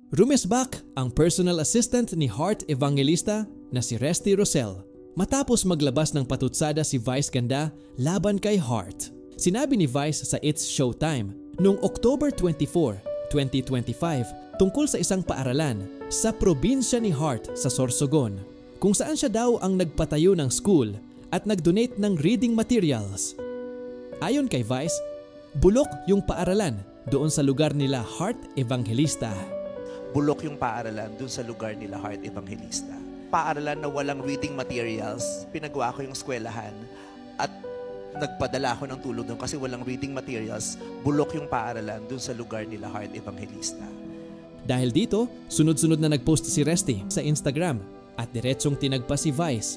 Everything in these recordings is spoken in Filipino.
Rumesbak ang personal assistant ni Heart Evangelista na si Resty Rosel matapos maglabas ng patutsada si Vice Ganda laban kay Heart. Sinabi ni Vice sa It's Showtime noong October 24, 2025 tungkol sa isang paaralan sa probinsya ni Heart sa Sorsogon kung saan siya daw ang nagpatayo ng school at nag-donate ng reading materials. Ayon kay Vice, bulok yung paaralan doon sa lugar nila Heart Evangelista. Bulok yung paaralan doon sa lugar nila Heart Evangelista. Paaralan na walang reading materials, pinagawa ko yung eskwelahan at nagpadala ako ng tulong doon kasi walang reading materials. Bulok yung paaralan doon sa lugar nila Heart Evangelista. Dahil dito, sunod-sunod na nagpost si Resty sa Instagram at diretsong tinagpa si Vice.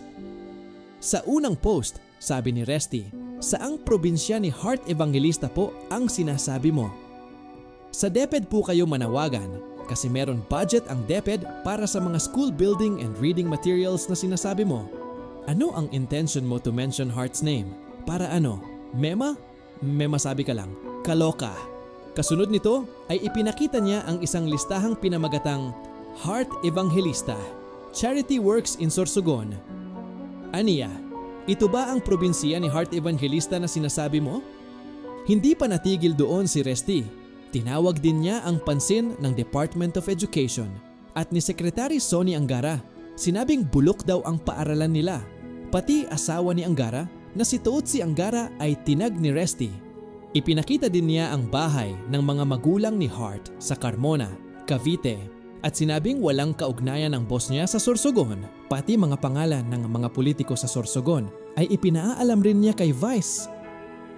Sa unang post, sabi ni Resty, saang probinsya ni Heart Evangelista po ang sinasabi mo? Sa DepEd po kayo manawagan kasi meron budget ang DepEd para sa mga school building and reading materials na sinasabi mo. Ano ang intention mo to mention Heart's name? Para ano? Mema? Mema sabi ka lang. Kaloka. Kasunod nito ay ipinakita niya ang isang listahang pinamagatang Heart Evangelista, Charity Works in Sorsogon. Aniya, ito ba ang probinsiya ni Heart Evangelista na sinasabi mo? Hindi pa natigil doon si Resty. Tinawag din niya ang pansin ng Department of Education at ni Secretary Sonny Angara. Sinabing bulok daw ang paaralan nila. Pati asawa ni Angara na si Tootsie Angara ay tinag ni Resty. Ipinakita din niya ang bahay ng mga magulang ni Heart sa Carmona, Cavite at sinabing walang kaugnayan ng boss niya sa Sorsogon. Pati mga pangalan ng mga politiko sa Sorsogon ay ipinaalam rin niya kay Vice.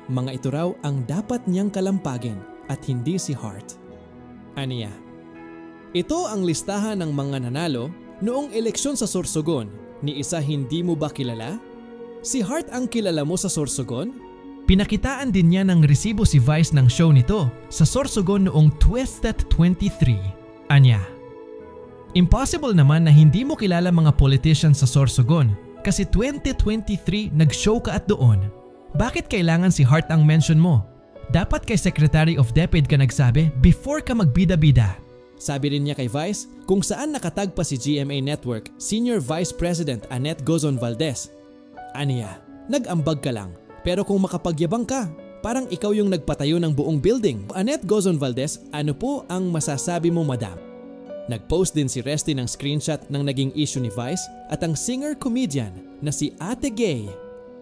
Mga ito raw ang dapat niyang kalampagin at hindi si Heart. Aniya, ito ang listahan ng mga nanalo noong eleksyon sa Sorsogon. Ni isa hindi mo ba kilala? Si Heart ang kilala mo sa Sorsogon? Pinakitaan din niya ng resibo si Vice ng show nito sa Sorsogon noong 2023. Anya, impossible naman na hindi mo kilala mga politicians sa Sorsogon kasi 2023 nag-show ka at doon. Bakit kailangan si Heart ang mention mo? Dapat kay Secretary of DepEd ka nagsabi before ka magbida-bida. Sabi rin niya kay Vice kung saan nakatag pa si GMA Network Senior Vice President Annette Gozon Valdez. Aniya, nag-ambag ka lang pero kung makapagyabang ka, parang ikaw yung nagpatayo ng buong building. Annette Gozon Valdez, ano po ang masasabi mo madam? Nag-post din si Resty ng screenshot ng naging issue ni Vice at ang singer-comedian na si Ate Gay.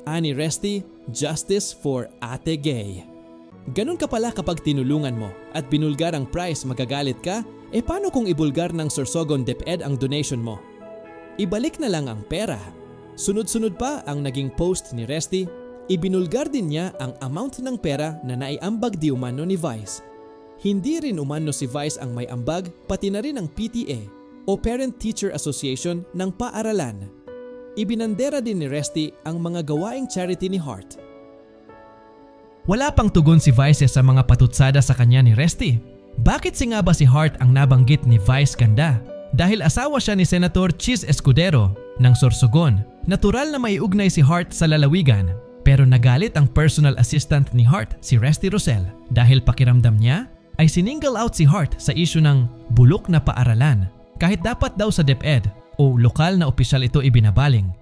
Ani Resty, justice for Ate Gay. Ganun ka pala kapag tinulungan mo at binulgar ang price magagalit ka, paano kung ibulgar ng Sorsogon DepEd ang donation mo? Ibalik na lang ang pera. Sunod-sunod pa ang naging post ni Resty, ibinulgar din niya ang amount ng pera na naiambag di umano ni Vice. Hindi rin umano si Vice ang may ambag, pati na rin ang PTA o Parent Teacher Association ng paaralan. Ibinandera din ni Resty ang mga gawaing charity ni Heart. Wala pang tugon si Vice sa mga patutsada sa kanya ni Resty. Bakit si nga ba si Heart ang nabanggit ni Vice Ganda? Dahil asawa siya ni Senator Chis Escudero ng Sorsogon. Natural na may ugnay si Heart sa lalawigan. Pero nagalit ang personal assistant ni Heart, si Resty Rosel, dahil pakiramdam niya ay siningle out si Heart sa issue ng bulok na paaralan. Kahit dapat daw sa DepEd o lokal na opisyal ito ibinabaling,